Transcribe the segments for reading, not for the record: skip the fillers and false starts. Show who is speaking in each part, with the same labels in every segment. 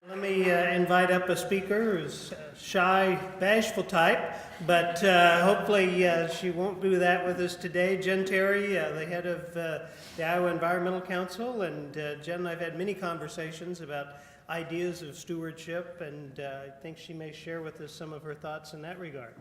Speaker 1: Let me invite up a speaker who's a shy, bashful type, but hopefully she won't do that with us today. Jen Terry, the head of the Iowa Environmental Council, and Jen and I have had many conversations about ideas of stewardship, and I think she may share with us some of her thoughts in that regard.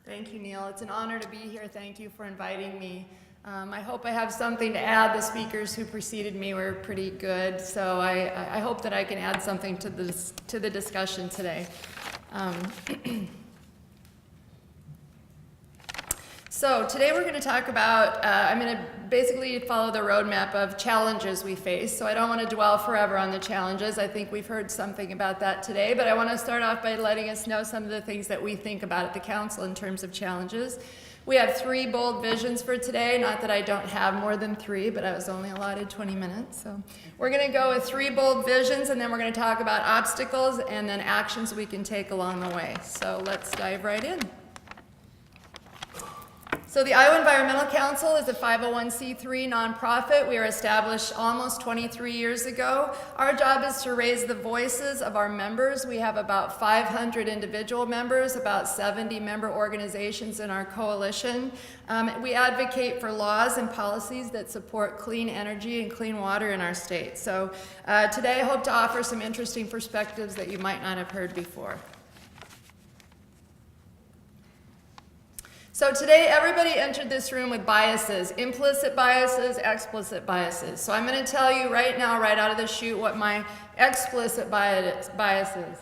Speaker 2: Thank you, Neil. It's an honor to be here. Thank you for inviting me. I hope I have something to add. The speakers who preceded me were pretty good, so I hope that I can add something to the discussion today. So today we're going to talk about, I'm going to basically follow the roadmap of challenges we face. So I don't want to dwell forever on the challenges. I think we've heard something about that today, but I want to start off by letting us know some of the things that we think about at the council in terms of challenges. We have 3 bold visions for today. Not that I don't have more than 3, but I was only allotted 20 minutes. So we're going to go with 3 bold visions, and then we're going to talk about obstacles and then actions we can take along the way. So let's dive right in. So the Iowa Environmental Council is a 501c3 nonprofit. We were established almost 23 years ago. Our job is to raise the voices of our members. We have about 500 individual members, about 70 member organizations in our coalition. We advocate for laws and policies that support clean energy and clean water in our state. So today I hope to offer some interesting perspectives that you might not have heard before. So today, everybody entered this room with biases, implicit biases, explicit biases. So I'm going to tell you right now, right out of the chute, what my explicit bias is.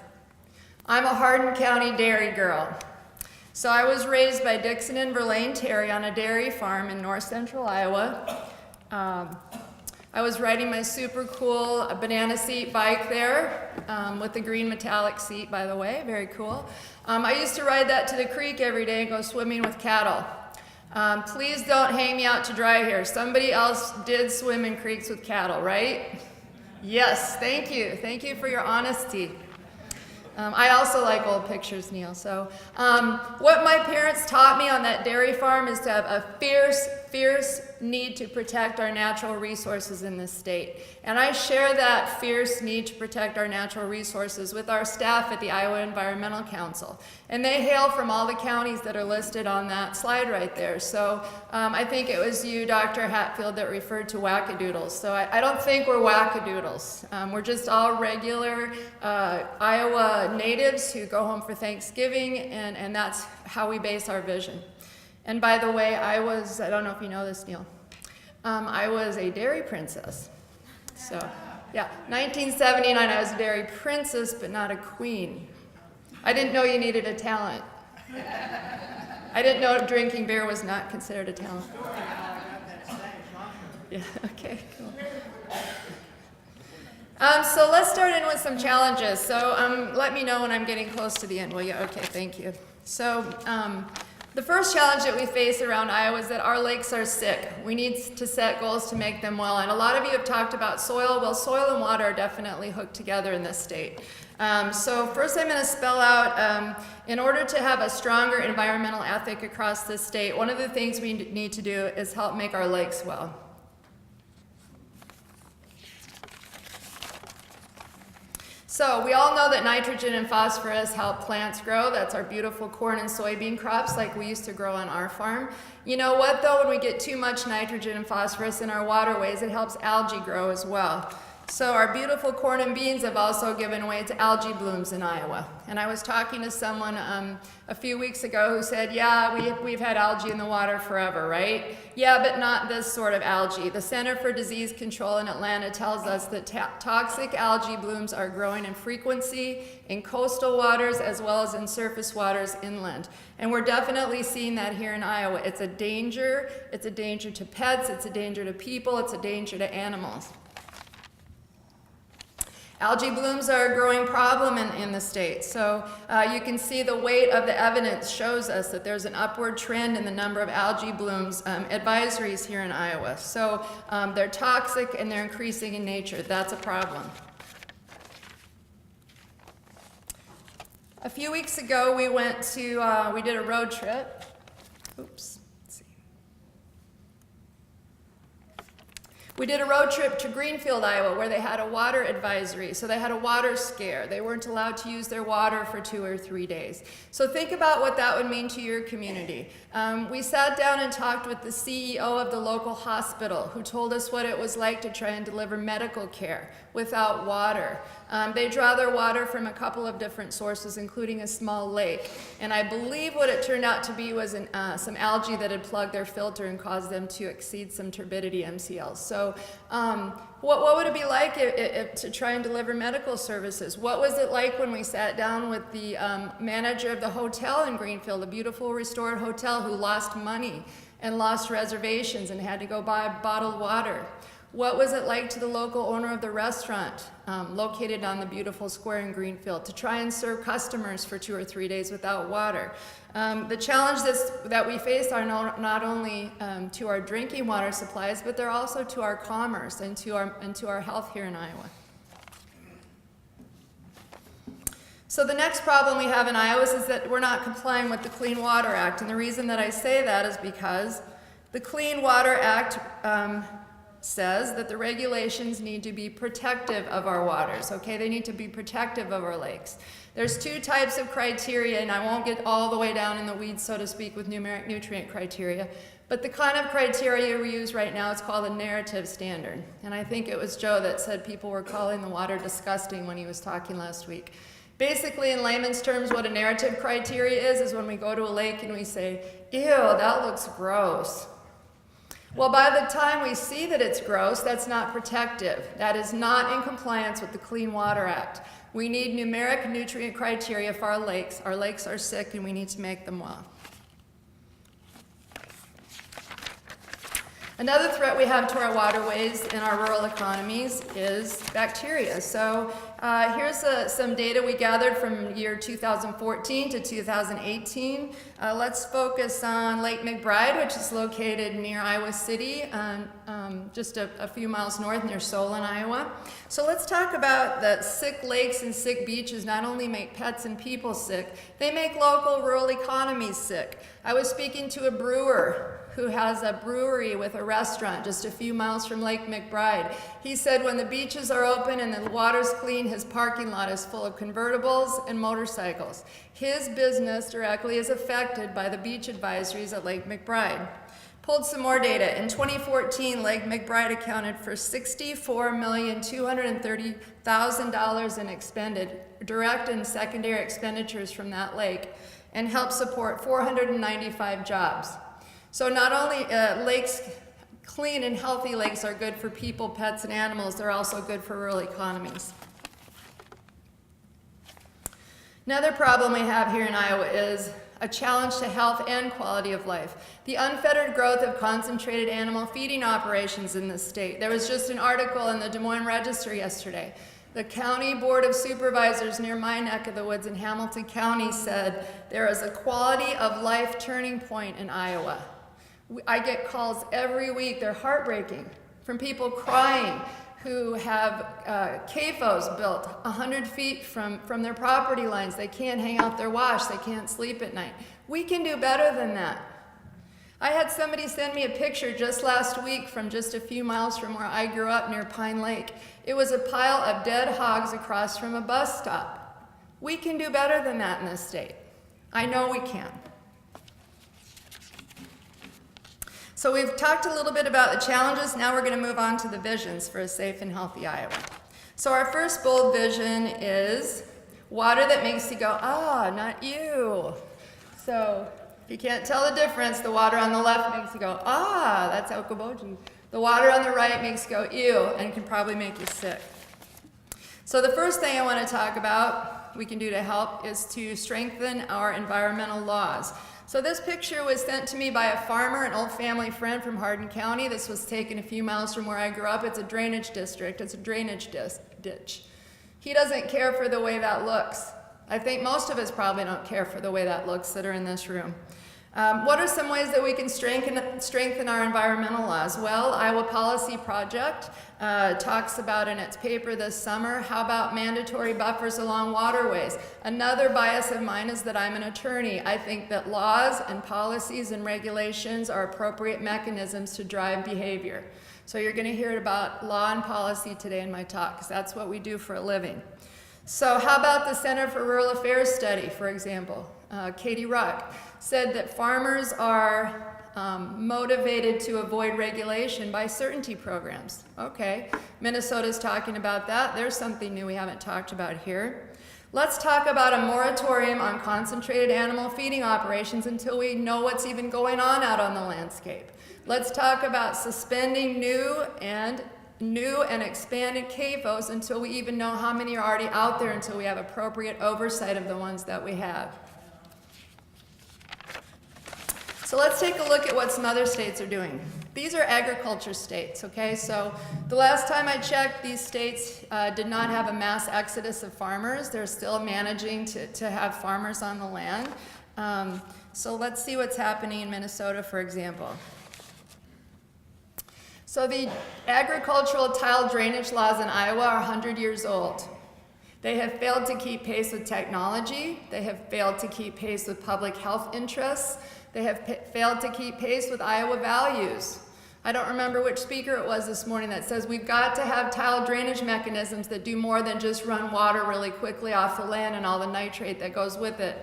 Speaker 2: I'm a Hardin County dairy girl. So I was raised by Dixon and Verlaine Terry on a dairy farm in north central Iowa. I was riding my super cool banana seat bike there with the green metallic seat, by the way, very cool. I used to ride that to the creek every day and go swimming with cattle. Please don't hang me out to dry here. Somebody else did swim in creeks with cattle, right? Yes, thank you. Thank you for your honesty. I also like old pictures, Neil. So what my parents taught me on that dairy farm is to have a fierce need to protect our natural resources in this state. And I share that fierce need to protect our natural resources with our staff at the Iowa Environmental Council. And they hail from all the counties that are listed on that slide right there. So I think it was you, Dr. Hatfield, that referred to wackadoodles. So I don't think we're wackadoodles. We're just all regular Iowa natives who go home for Thanksgiving, and that's how we base our vision. And by the way, I don't know if you know this, Neil, I was a dairy princess. So, yeah, 1979, I was a dairy princess, but not a queen. I didn't know you needed a talent. I didn't know drinking beer was not considered a talent. Yeah, okay, cool. So let's start in with some challenges. So let me know when I'm getting close to the end, will you? Okay, thank you. So the first challenge that we face around Iowa is that our lakes are sick. We need to set goals to make them well. And a lot of you have talked about soil. Well, soil and water are definitely hooked together in this state. So first I'm going to spell out, in order to have a stronger environmental ethic across this state, one of the things we need to do is help make our lakes well. So we all know that nitrogen and phosphorus help plants grow. That's our beautiful corn and soybean crops like we used to grow on our farm. You know what though, when we get too much nitrogen and phosphorus in our waterways, it helps algae grow as well. So our beautiful corn and beans have also given way to algae blooms in Iowa. And I was talking to someone a few weeks ago who said, yeah, we've had algae in the water forever, right? Yeah, but not this sort of algae. The Center for Disease Control in Atlanta tells us that toxic algae blooms are growing in frequency in coastal waters as well as in surface waters inland. And we're definitely seeing that here in Iowa. It's a danger. It's a danger to pets. It's a danger to people. It's a danger to animals. Algae blooms are a growing problem in the state. So you can see the weight of the evidence shows us that there's an upward trend in the number of algae blooms advisories here in Iowa. So they're toxic and they're increasing in nature. That's a problem. A few weeks ago we did a road trip We did a road trip to Greenfield, Iowa, where they had a water advisory. So they had a water scare. They weren't allowed to use their water for 2 or 3 days. So think about what that would mean to your community. We sat down and talked with the CEO of the local hospital, who told us what it was like to try and deliver medical care without water. They draw their water from a couple of different sources, including a small lake. And I believe what it turned out to be was some algae that had plugged their filter and caused them to exceed some turbidity MCLs. So what would it be like to try and deliver medical services? What was it like when we sat down with the manager of the hotel in Greenfield, a beautiful restored hotel, who lost money and lost reservations and had to go buy bottled water? What was it like to the local owner of the restaurant located on the beautiful square in Greenfield to try and serve customers for 2 or 3 days without water? The challenges that we face are not only to our drinking water supplies, but they're also to our commerce and to our health here in Iowa. So the next problem we have in Iowa is that we're not complying with the Clean Water Act. And the reason that I say that is because the Clean Water Act says that the regulations need to be protective of our waters, okay? They need to be protective of our lakes. There's 2 types of criteria, and I won't get all the way down in the weeds, so to speak, with numeric nutrient criteria, but the kind of criteria we use right now, it's called a narrative standard. And I think it was Joe that said people were calling the water disgusting when he was talking last week. Basically, in layman's terms, what a narrative criteria is when we go to a lake and we say, ew, that looks gross. Well, by the time we see that it's gross, that's not protective. That is not in compliance with the Clean Water Act. We need numeric nutrient criteria for our lakes. Our lakes are sick and we need to make them well. Another threat we have to our waterways and our rural economies is bacteria. So here's some data we gathered from year 2014 to 2018. Let's focus on Lake McBride, which is located near Iowa City, just a few miles north near Solon, Iowa. So let's talk about that sick lakes and sick beaches not only make pets and people sick, they make local rural economies sick. I was speaking to a brewer who has a brewery with a restaurant just a few miles from Lake McBride. He said when the beaches are open and the water's clean, his parking lot is full of convertibles and motorcycles. His business directly is affected by the beach advisories at Lake McBride. Pulled some more data. In 2014, Lake McBride accounted for $64,230,000 in expended direct and secondary expenditures from that lake and helped support 495 jobs. So not only lakes, clean and healthy lakes are good for people, pets, and animals, they're also good for rural economies. Another problem we have here in Iowa is a challenge to health and quality of life. The unfettered growth of concentrated animal feeding operations in this state. There was just an article in the Des Moines Register yesterday. The County Board of Supervisors near my neck of the woods in Hamilton County said there is a quality of life turning point in Iowa. I get calls every week, they're heartbreaking, from people crying who have CAFOs built 100 feet from their property lines. They can't hang out their wash, they can't sleep at night. We can do better than that. I had somebody send me a picture just last week from just a few miles from where I grew up near Pine Lake. It was a pile of dead hogs across from a bus stop. We can do better than that in this state. I know we can. So we've talked a little bit about the challenges. Now we're going to move on to the visions for a safe and healthy Iowa. So our first bold vision is water that makes you go, ah, not you. So if you can't tell the difference, the water on the left makes you go, ah, that's Okoboji. The water on the right makes you go, ew, and can probably make you sick. So the first thing I want to talk about we can do to help is to strengthen our environmental laws. So this picture was sent to me by a farmer, an old family friend from Hardin County. This was taken a few miles from where I grew up. It's a drainage district. It's a drainage ditch. He doesn't care for the way that looks. I think most of us probably don't care for the way that looks that are in this room. What are some ways that we can strengthen our environmental laws? Well, Iowa Policy Project talks about in its paper this summer, how about mandatory buffers along waterways? Another bias of mine is that I'm an attorney. I think that laws and policies and regulations are appropriate mechanisms to drive behavior. So you're going to hear about law and policy today in my talk, because that's what we do for a living. So how about the Center for Rural Affairs study, for example? Katie Ruck said that farmers are motivated to avoid regulation by certainty programs. Okay, Minnesota's talking about that. There's something new we haven't talked about here. Let's talk about a moratorium on concentrated animal feeding operations until we know what's even going on out on the landscape. Let's talk about suspending new and expanded CAFOs until we even know how many are already out there, until we have appropriate oversight of the ones that we have. So let's take a look at what some other states are doing. These are agriculture states, okay? So the last time I checked, these states did not have a mass exodus of farmers. They're still managing to have farmers on the land. So let's see what's happening in Minnesota, for example. So the agricultural tile drainage laws in Iowa are 100 years old. They have failed to keep pace with technology. They have failed to keep pace with public health interests. They have failed to keep pace with Iowa values. I don't remember which speaker it was this morning that says we've got to have tile drainage mechanisms that do more than just run water really quickly off the land and all the nitrate that goes with it.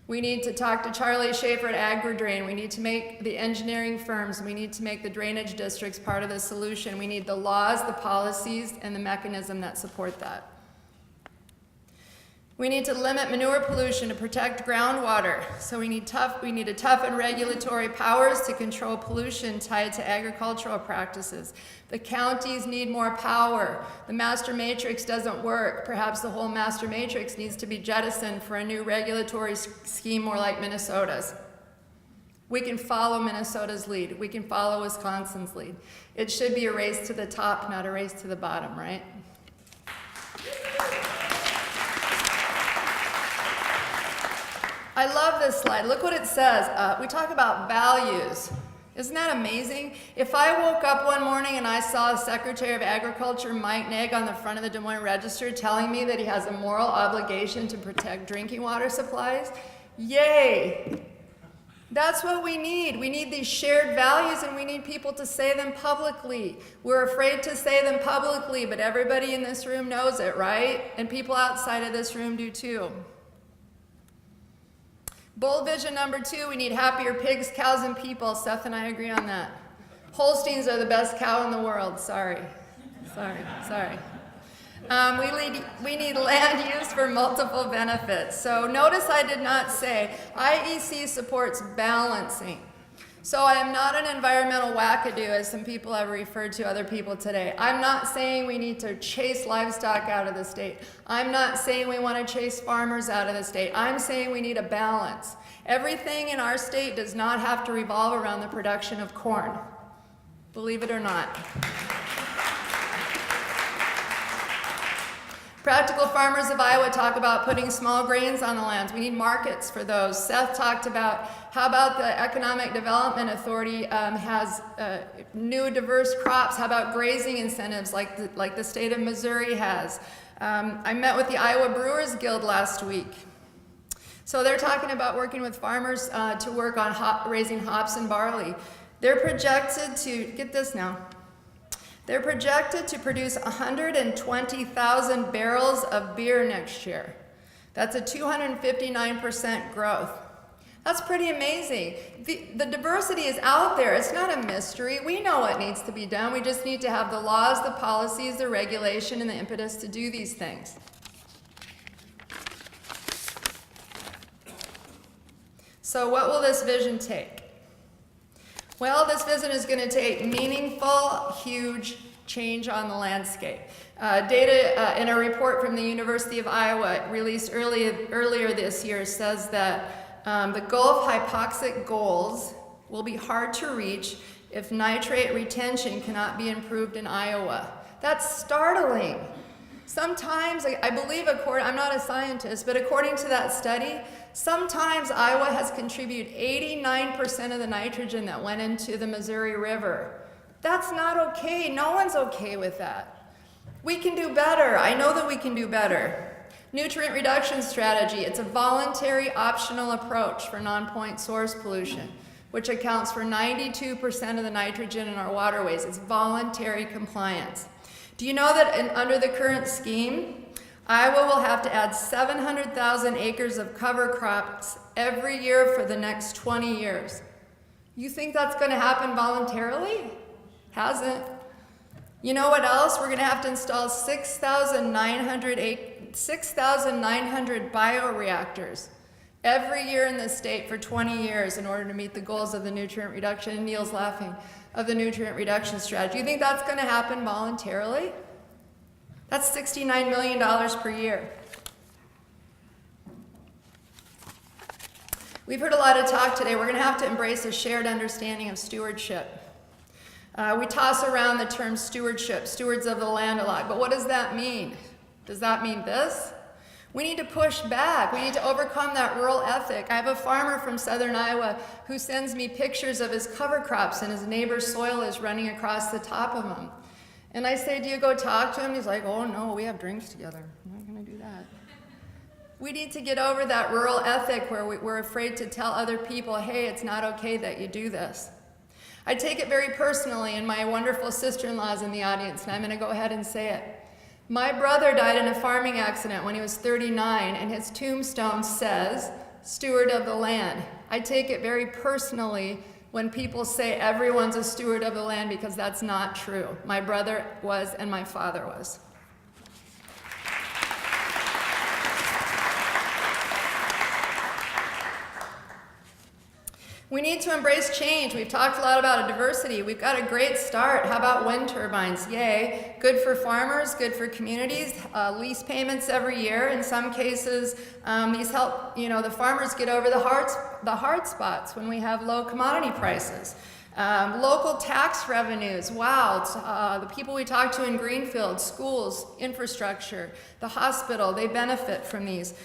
Speaker 2: We need to talk to Charlie Schaefer at AgriDrain. We need to make the engineering firms, we need to make the drainage districts part of the solution. We need the laws, the policies, and the mechanism that support that. We need to limit manure pollution to protect groundwater. So we need to toughen regulatory powers to control pollution tied to agricultural practices. The counties need more power. The master matrix doesn't work. Perhaps the whole master matrix needs to be jettisoned for a new regulatory scheme more like Minnesota's. We can follow Minnesota's lead. We can follow Wisconsin's lead. It should be a race to the top, not a race to the bottom, right? I love this slide. Look what it says. We talk about values. Isn't that amazing? If I woke up one morning and I saw Secretary of Agriculture Mike Naig on the front of the Des Moines Register telling me that he has a moral obligation to protect drinking water supplies, yay! That's what we need. We need these shared values, and we need people to say them publicly. We're afraid to say them publicly, but everybody in this room knows it, right? And people outside of this room do too. Bold vision number 2, we need happier pigs, cows, and people. Seth and I agree on that. Holsteins are the best cow in the world. Sorry. We need land use for multiple benefits. So notice I did not say IEC supports balancing. So I am not an environmental wackadoo, as some people have referred to other people today. I'm not saying we need to chase livestock out of the state. I'm not saying we want to chase farmers out of the state. I'm saying we need a balance. Everything in our state does not have to revolve around the production of corn, believe it or not. Practical farmers of Iowa talk about putting small grains on the lands. We need markets for those. Seth talked about how about the Economic Development Authority has new diverse crops. How about grazing incentives like the state of Missouri has? I met with the Iowa Brewers Guild last week. So they're talking about working with farmers to work on raising hops and barley. They're projected to, get this now, they're projected to produce 120,000 barrels of beer next year. That's a 259% growth. That's pretty amazing. The diversity is out there. It's not a mystery. We know what needs to be done. We just need to have the laws, the policies, the regulation, and the impetus to do these things. So what will this vision take? Well, this vision is going to take meaningful, huge change on the landscape. Data in a report from the University of Iowa released earlier this year says that the Gulf hypoxic goals will be hard to reach if nitrate retention cannot be improved in Iowa. That's startling. Sometimes, I believe, I'm not a scientist, but according to that study, sometimes Iowa has contributed 89% of the nitrogen that went into the Missouri River. That's not okay. No one's okay with that. We can do better. I know that we can do better. Nutrient reduction strategy. It's a voluntary, optional approach for non-point source pollution. which accounts for 92% of the nitrogen in our waterways. It's voluntary compliance. Do you know that under the current scheme, Iowa will have to add 700,000 acres of cover crops every year for the next 20 years? You think that's going to happen voluntarily? Hasn't. You know what else? We're going to have to install 6,900 bioreactors every year in this state for 20 years in order to meet the goals of the nutrient reduction, and Neil's laughing, of the nutrient reduction strategy. You think that's going to happen voluntarily? That's $69 million per year. We've heard a lot of talk today. We're going to have to embrace a shared understanding of stewardship. We toss around the term stewardship, stewards of the land, a lot, but what does that mean? Does that mean this? We need to push back. We need to overcome that rural ethic. I have a farmer from southern Iowa who sends me pictures of his cover crops and his neighbor's soil is running across the top of them. And I say, do you go talk to him? He's like, oh no, we have drinks together. I'm not going to do that. We need to get over that rural ethic where we're afraid to tell other people, hey, it's not okay that you do this. I take it very personally, and my wonderful sister-in-law is in the audience, and I'm going to go ahead and say it. My brother died in a farming accident when he was 39, and his tombstone says, steward of the land. I take it very personally when people say everyone's a steward of the land, because that's not true. My brother was, and my father was. We need to embrace change. We've talked a lot about diversity. We've got a great start. How about wind turbines? Yay. Good for farmers, good for communities. Lease payments every year. In some cases, these help the farmers get over the hard spots when we have low commodity prices. Local tax revenues, wow, the people we talk to in Greenfield, schools, infrastructure, the hospital, they benefit from these.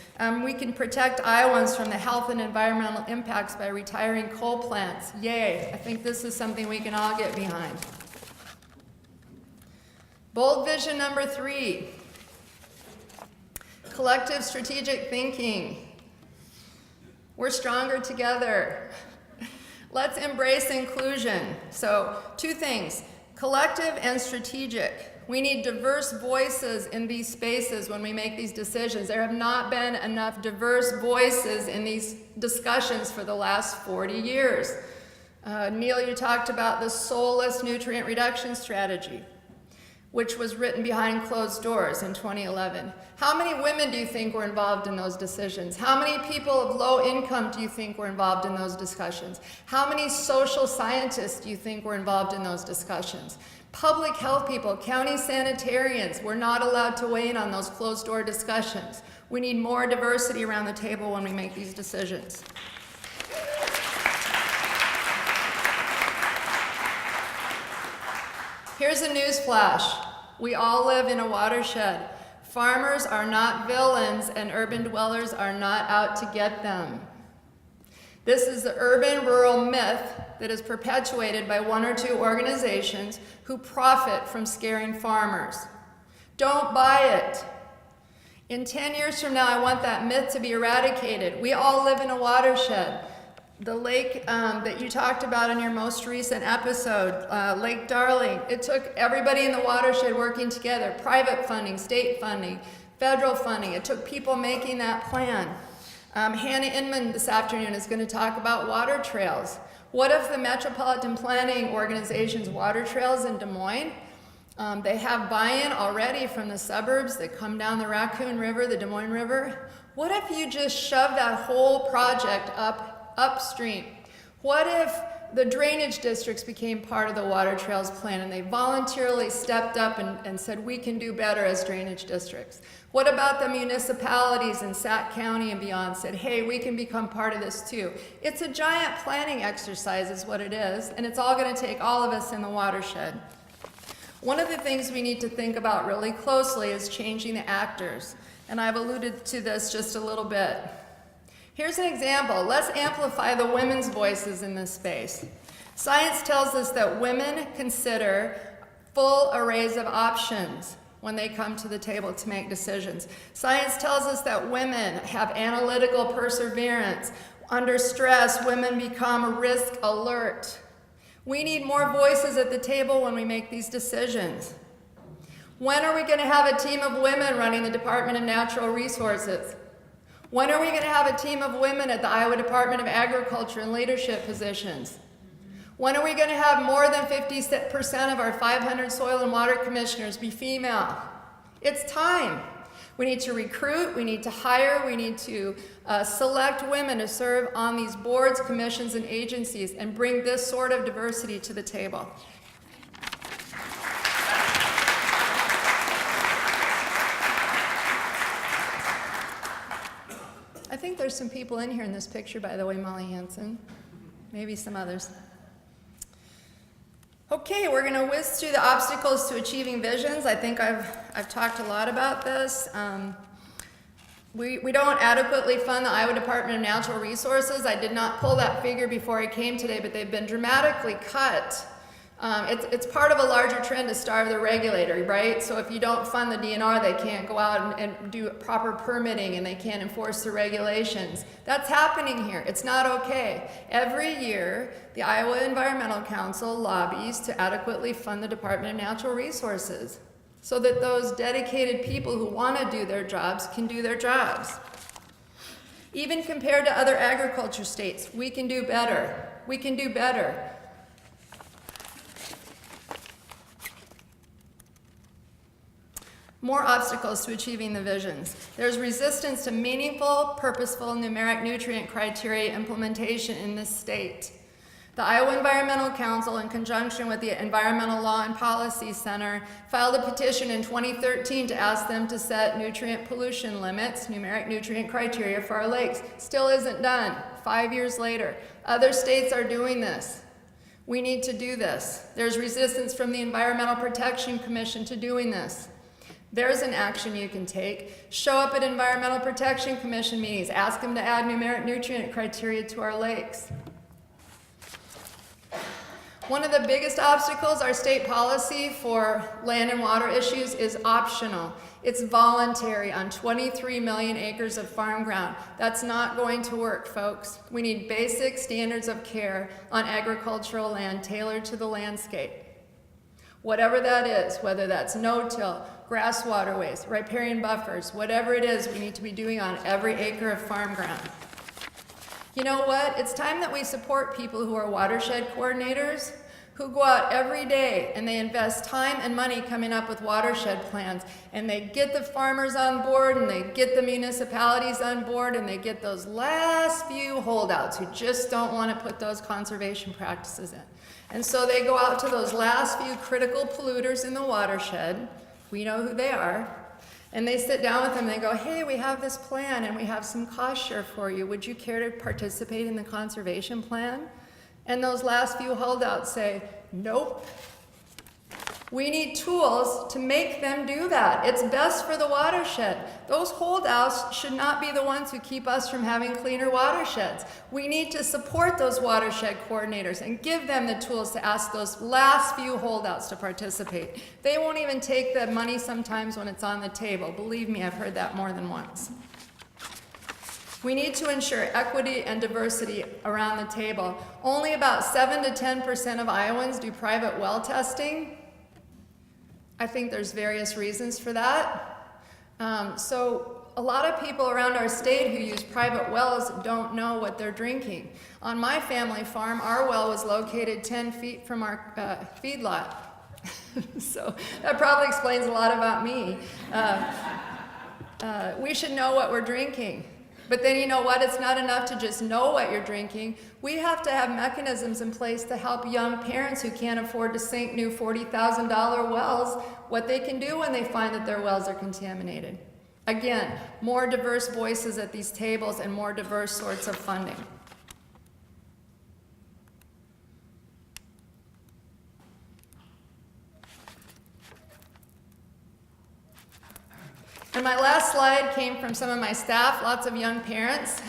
Speaker 2: We can protect Iowans from the health and environmental impacts by retiring coal plants. Yay, I think this is something we can all get behind. Bold vision number 3, collective strategic thinking. We're stronger together. Let's embrace inclusion. So, 2 things, collective and strategic. We need diverse voices in these spaces when we make these decisions. There have not been enough diverse voices in these discussions for the last 40 years. Neil, you talked about the soulless nutrient reduction strategy, which was written behind closed doors in 2011. How many women do you think were involved in those decisions? How many people of low income do you think were involved in those discussions? How many social scientists do you think were involved in those discussions? Public health people, county sanitarians were not allowed to weigh in on those closed door discussions. We need more diversity around the table when we make these decisions. Here's a news flash. We all live in a watershed. Farmers are not villains, and urban dwellers are not out to get them. This is the urban-rural myth that is perpetuated by 1 or 2 organizations who profit from scaring farmers. Don't buy it. In 10 years from now, I want that myth to be eradicated. We all live in a watershed. The lake that you talked about in your most recent episode, Lake Darling, it took everybody in the watershed working together, private funding, state funding, federal funding. It took people making that plan. Hannah Inman this afternoon is going to talk about water trails. What if the Metropolitan Planning Organization's water trails in Des Moines, they have buy-in already from the suburbs that come down the Raccoon River, the Des Moines River. What if you just shove that whole project upstream? What if the drainage districts became part of the water trails plan and they voluntarily stepped up and said we can do better as drainage districts? What about the municipalities in Sac County and beyond said, hey, we can become part of this too? It's a giant planning exercise is what it is, and it's all going to take all of us in the watershed. One of the things we need to think about really closely is changing the actors, and I've alluded to this just a little bit. Here's an example. Let's amplify the women's voices in this space. Science tells us that women consider full arrays of options when they come to the table to make decisions. Science tells us that women have analytical perseverance. Under stress, women become risk alert. We need more voices at the table when we make these decisions. When are we going to have a team of women running the Department of Natural Resources? When are we going to have a team of women at the Iowa Department of Agriculture in leadership positions? When are we going to have more than 50% of our 500 soil and water commissioners be female? It's time. We need to recruit, we need to hire, we need to select women to serve on these boards, commissions, and agencies and bring this sort of diversity to the table. I think there's some people in here in this picture, by the way, Molly Hansen, maybe some others. Okay, we're going to whiz through the obstacles to achieving visions. I think I've talked a lot about this. We don't adequately fund the Iowa Department of Natural Resources. I did not pull that figure before I came today, but they've been dramatically cut. It's part of a larger trend to starve the regulator, right? So if you don't fund the DNR, they can't go out and do proper permitting and they can't enforce the regulations. That's happening here. It's not okay. Every year, the Iowa Environmental Council lobbies to adequately fund the Department of Natural Resources so that those dedicated people who want to do their jobs can do their jobs. Even compared to other agriculture states, we can do better. We can do better. More obstacles to achieving the visions. There's resistance to meaningful, purposeful, numeric nutrient criteria implementation in this state. The Iowa Environmental Council, in conjunction with the Environmental Law and Policy Center, filed a petition in 2013 to ask them to set nutrient pollution limits, numeric nutrient criteria for our lakes. Still isn't done, 5 years later. Other states are doing this. We need to do this. There's resistance from the Environmental Protection Commission to doing this. There's an action you can take. Show up at Environmental Protection Commission meetings. Ask them to add numeric nutrient criteria to our lakes. One of the biggest obstacles our state policy for land and water issues is optional. It's voluntary on 23 million acres of farm ground. That's not going to work, folks. We need basic standards of care on agricultural land tailored to the landscape. Whatever that is, whether that's no-till, grass waterways, riparian buffers, whatever it is we need to be doing on every acre of farm ground. You know what? It's time that we support people who are watershed coordinators, who go out every day and they invest time and money coming up with watershed plans, and they get the farmers on board and they get the municipalities on board and they get those last few holdouts who just don't want to put those conservation practices in. And so they go out to those last few critical polluters in the watershed. We know who they are. And they sit down with them and they go, hey, we have this plan and we have some cost share for you. Would you care to participate in the conservation plan? And those last few holdouts say, nope. We need tools to make them do that. It's best for the watershed. Those holdouts should not be the ones who keep us from having cleaner watersheds. We need to support those watershed coordinators and give them the tools to ask those last few holdouts to participate. They won't even take the money sometimes when it's on the table. Believe me, I've heard that more than once. We need to ensure equity and diversity around the table. Only about 7 to 10% of Iowans do private well testing. I think there's various reasons for that. So a lot of people around our state who use private wells don't know what they're drinking. On my family farm, our well was located 10 feet from our feedlot. So that probably explains a lot about me. We should know what we're drinking. But then you know what? It's not enough to just know what you're drinking. We have to have mechanisms in place to help young parents who can't afford to sink new $40,000 wells, what they can do when they find that their wells are contaminated. Again, more diverse voices at these tables and more diverse sorts of funding. And my last slide came from some of my staff, lots of young parents.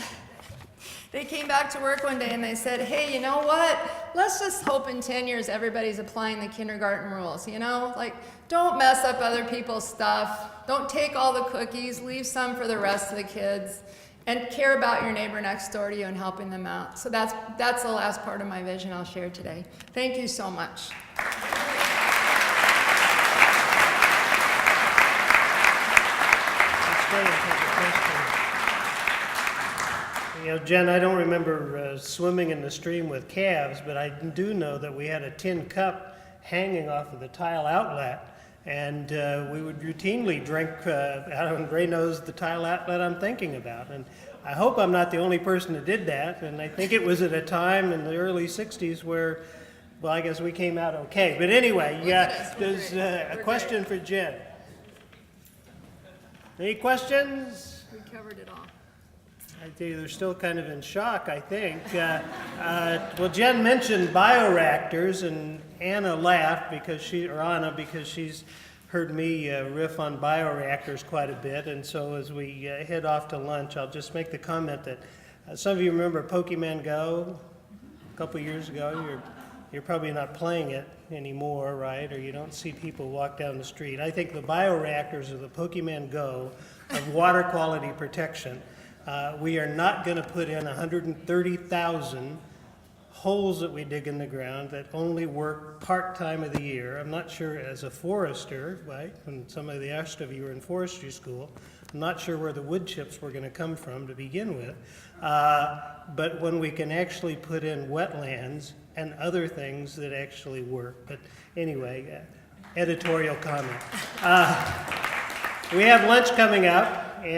Speaker 2: They came back to work one day and they said, hey, you know what? Let's just hope in 10 years everybody's applying the kindergarten rules, you know? Like, don't mess up other people's stuff. Don't take all the cookies. Leave some for the rest of the kids. and care about your neighbor next door to you and helping them out. So that's the last part of my vision I'll share today. Thank you so much.
Speaker 1: You know, Jen, I don't remember swimming in the stream with calves, but I do know that we had a tin cup hanging off of the tile outlet, and we would routinely drink out of Gray Nose, the tile outlet I'm thinking about. And I hope I'm not the only person that did that, and I think it was at a time in the early 60s where, well, I guess we came out okay. But anyway, yeah, there's a question for Jen. Any questions?
Speaker 2: We covered it all.
Speaker 1: I tell you, they're still kind of in shock, I think. Well, Jen mentioned bioreactors, and Anna laughed because because she's heard me riff on bioreactors quite a bit. And so as we head off to lunch, I'll just make the comment that some of you remember Pokemon Go a couple years ago. You're probably not playing it anymore, right? Or you don't see people walk down the street. I think the bioreactors are the Pokemon Go of water quality protection. We are not going to put in 130,000 holes that we dig in the ground that only work part-time of the year. I'm not sure, as a forester, right, when some of the rest of you were in forestry school, I'm not sure where the wood chips were going to come from to begin with. But when we can actually put in wetlands and other things that actually work. But anyway, editorial comment. We have lunch coming up. And